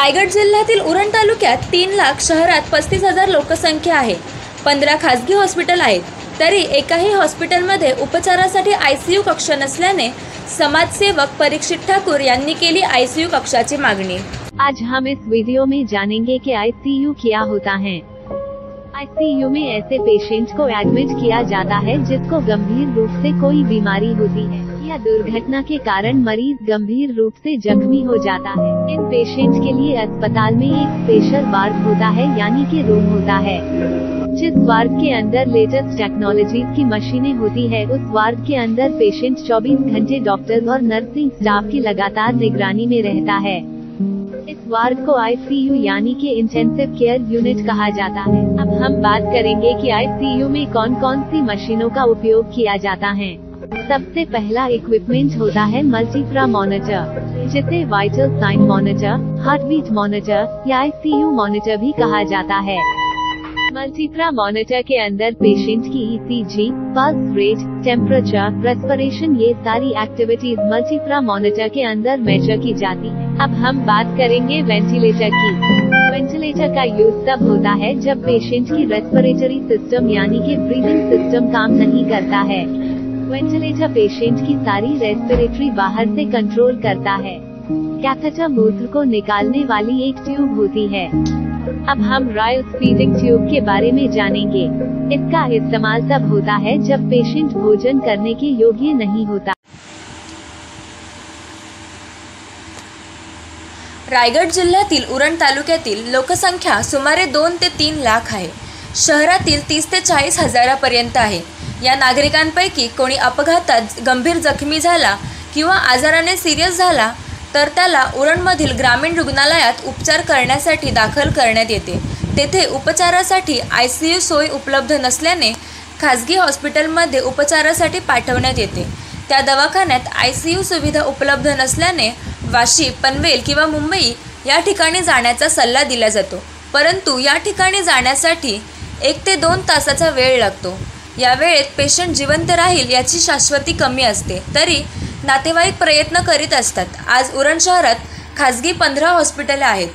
रायगड जिल्ह्यातील उरण तालुक्यात 3 लाख, शहरात 35,000 लोकसंख्या आहे। 15 खासगी हॉस्पिटल आहेत, तरी एकाही हॉस्पिटलमध्ये उपचारासाठी आयसीयू कक्ष नसल्याने समाजसेवक परीक्षित ठाकूर यांनी केली आईसीयू कक्षाची मागणी। आज हम इस वीडियो में जानेंगे कि आईसीयू क्या होता है। आईसीयू में ऐसे पेशेंट को एडमिट किया जाता है जिसको गंभीर रूप से कोई बीमारी होती है या दुर्घटना के कारण मरीज गंभीर रूप से जख्मी हो जाता है। इन पेशेंट के लिए अस्पताल में एक स्पेशल वार्ड होता है, यानी कि रूम होता है, जिस वार्ड के अंदर लेटेस्ट टेक्नोलॉजीज की मशीनें होती है। उस वार्ड के अंदर पेशेंट 24 घंटे डॉक्टर और नर्सिंग स्टाफ की लगातार निगरानी में रहता है। इस वार्ड को आईसीयू यानी कि इंटेंसिव केयर यूनिट कहा जाता है। अब हम बात करेंगे कि आईसीयू में कौन कौन सी मशीनों का उपयोग किया जाता है। सबसे पहला इक्विपमेंट होता है मल्टीप्रा मॉनिटर, जिसे vital sign monitor, heartbeat monitor या आईसीयू मॉनिटर भी कहा जाता है। मल्टीप्रा मॉनिटर के अंदर पेशेंट की ECG, pulse rate, temperature, respiration, ये सारी एक्टिविटीज मल्टीप्रा मॉनिटर के अंदर मेजर की जाती है। अब हम बात करेंगे वेंटिलेटर की। वेंटिलेटर का यूज तब होता है जब पेशेंट की रेस्पिरेटरी सिस्टम यानी कि ब्रीदिंग सिस्टम काम नहीं करता है। वेंटिलेटर पेशेंट की सारी रेस्पिरेटरी बाहर से कंट्रोल करता है। कैथेटर मूत्र को निकालने वाली एक ट्यूब होती है। अब हम राइस फीडिंग ट्यूब के बारे में जानेंगे। इसका इस्तेमाल तब होता है जब पेशेंट भोजन करने के योग्य नहीं होता। रायगड जिल्ह्यातील उरण तालुक्यातील लोकसंख्या सुमारे 2 ते 3 लाख आहे। शहरातील 30 ते 40 हजारापर्यंत आहे। या नागरिकांपैकी कोणी अपघातात गंभीर जखमी झाला किंवा आजाराने सिरियस झाला तर त्याला उरणमधील ग्रामीण रुग्णालयात उपचार करण्यासाठी दाखल करण्यात येते। तेथे उपचारासाठी आयसीयू सोय उपलब्ध नसल्याने खासगी हॉस्पिटलमध्ये उपचारासाठी पाठवण्यात येते। त्या दवाखान्यात आयसीयू सुविधा उपलब्ध नसल्याने वाशी, पनवेल किंवा मुंबई या ठिकाणी जाण्याचा सल्ला दिला जातो, परंतु या ठिकाणी जाण्यासाठी 1 ते 2 तासाचा वेळ लागतो। या वेळेत पेशंट जिवंत राहील याची शाश्वती कमी असते, तरी नातेवाईक प्रयत्न करीत असतात। आज उरण शहरात खासगी 15 हॉस्पिटले आहेत,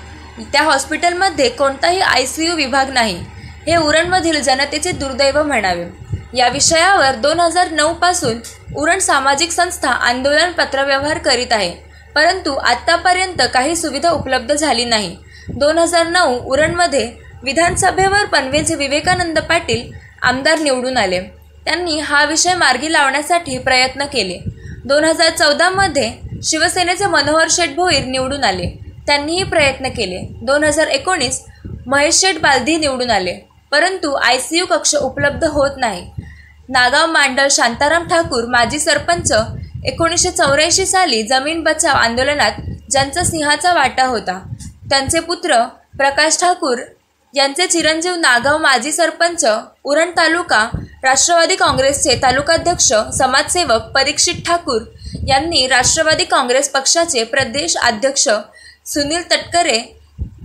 त्या हॉस्पिटलमध्ये कोणताही आयसीयू विभाग नाही, हे उरणमधील जनतेचे दुर्दैव म्हणावे। या विषयावर 2009 पासून उरण सामाजिक संस्था आंदोलन पत्रव्यवहार करीत आहे, परंतु आतापर्यंत काही सुविधा उपलब्ध झाली नाही। 2009 उरणमध्ये विधानसभेवर पनवेलचे विवेकानंद पाटील आमदार निवडून आले। त्यांनी हा विषय मार्गी लावण्यासाठी प्रयत्न केले। 2014 मध्ये शिवसेनेचे मनोहर शेठ भोईर निवडून आले, त्यांनीही प्रयत्न केले। 2019 महेश शेठ बालदी निवडून आले, परंतु आयसीयू कक्ष उपलब्ध होत नाही। नागाव मांडल शांताराम ठाकूर माजी सरपंच 1984 साली जमीन बचाव आंदोलनात ज्यांचा सिंहाचा वाटा होता, त्यांचे पुत्र प्रकाश ठाकूर यांचे चिरंजीव नागाव माजी सरपंच, उरण तालुका राष्ट्रवादी काँग्रेसचे तालुकाध्यक्ष समाजसेवक परीक्षित ठाकूर यांनी राष्ट्रवादी काँग्रेस पक्षाचे प्रदेश अध्यक्ष सुनील तटकरे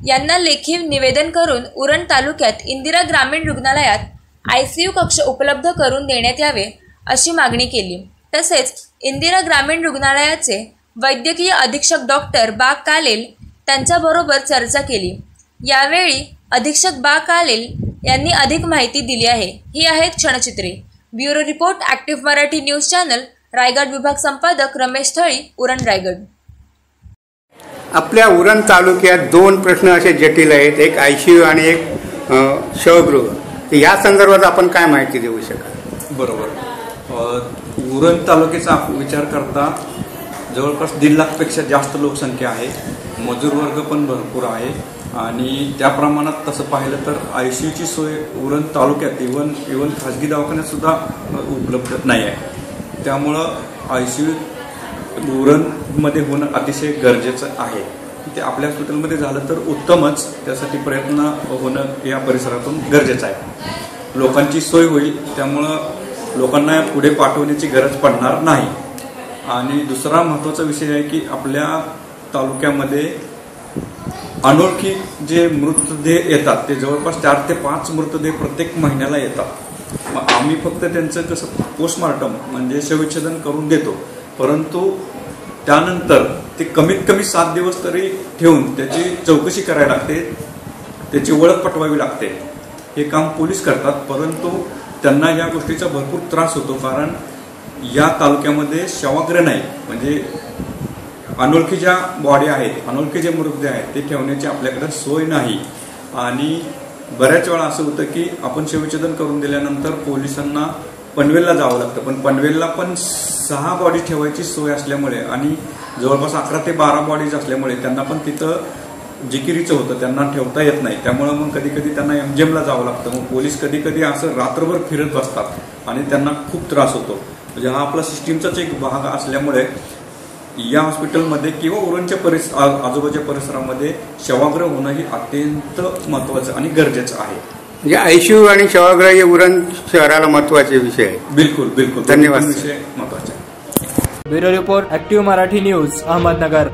यांना लेखी निवेदन करून उरण तालुक्यात इंदिरा ग्रामीण रुग्णालयात आयसीयू कक्ष उपलब्ध करून देण्यात यावे अशी मागणी केली। तसेच इंदिरा ग्रामीण रुग्णालयाचे वैद्यकीय अधीक्षक डॉक्टर बा कालेल त्यांच्याबरोबर चर्चा केली। यावेळी अधीक्षक बा कालेल यांनी अधिक माहिती दिली आहे। ही आहेत क्षणचित्रे। Bureau report, active Marathi news channel, Raigad विभाग संपादक रमेश थळी, उरण, रायगड। आपल्या उरण तालुक्यात 2 प्रश्न असे जटिल आहेत, एक आयसीयू आणि एक शवगृह। या संदर्भात आपण काय माहिती देऊ शकाल? बरोबर, उरण तालुक्याचा विचार करता जवळपास 1.5 लाखपेक्षा जास्त लोकसंख्या आहे, मजूर वर्ग पण भरपूर आहे आणि त्या प्रमाणात तसं पाहिलं तर आयसीयूची सोय उरण तालुक्यात इवन खाजगी दवाखान्यात सुद्धा उपलब्ध नाही आहे। त्यामुळं आयसीयू उरणमध्ये होणं अतिशय गरजेचं आहे। ते आपल्या हॉस्पिटलमध्ये झालं तर उत्तमच, त्यासाठी प्रयत्न होणं या परिसरातून गरजेचं आहे। लोकांची सोय होईल, त्यामुळं लोकांना पुढे पाठवण्याची गरज पडणार नाही। आणि दुसरा महत्त्वाचा विषय आहे की आपल्या तालुक्यामध्ये अनोळखी जे मृतदेह येतात ते जवळपास 4 ते 5 मृतदेह प्रत्येक महिन्याला येतात। मग आम्ही फक्त त्यांचं कसं पोस्टमार्टम म्हणजे शवविच्छेदन करून देतो, परंतु त्यानंतर ते कमीत कमी 7 दिवस तरी ठेवून त्याची चौकशी करायला लागते, त्याची ओळख पटवावी लागते. हे काम पोलीस करतात, परंतु त्यांना या गोष्टीचा भरपूर त्रास होतो. कारण या तालुक्यामध्ये शवाग्र नाही, म्हणजे अनोळखी ज्या बॉडी आहेत, अनोळखी जे मृतदेह आहेत ते ठेवण्याची आपल्याकडे सोय नाही. आणि बऱ्याच वेळा असं होतं की आपण शवविच्छेदन करून दिल्यानंतर पोलिसांना पनवेलला जावं लागतं, पण पनवेलला पण 6 बॉडी ठेवायची सोय असल्यामुळे आणि जवळपास 11 ते 12 बॉडीज असल्यामुळे त्यांना पण तिथं जिकिरीचं होतं, त्यांना ठेवता येत नाही. त्यामुळे मग कधी कधी त्यांना MGMला जावं लागतं. मग पोलीस कधी कधी असं रात्रभर फिरत बसतात आणि त्यांना खूप त्रास होतो. म्हणजे हा आपला सिस्टीमचाच एक भाग असल्यामुळे या हॉस्पिटलमध्ये किंवा उरणच्या आजूबाजूच्या परिसरामध्ये शवाग्र होणं ही अत्यंत महत्वाचं आणि गरजेचं आहे. म्हणजे ICU आणि शवाग्र हे उरण शहराला महत्वाचे विषय आहेत. बिलकुल बिलकुल, धन्यवाद. विषय महत्वाचे. Bureau report active Marathi news, Ahmednagar.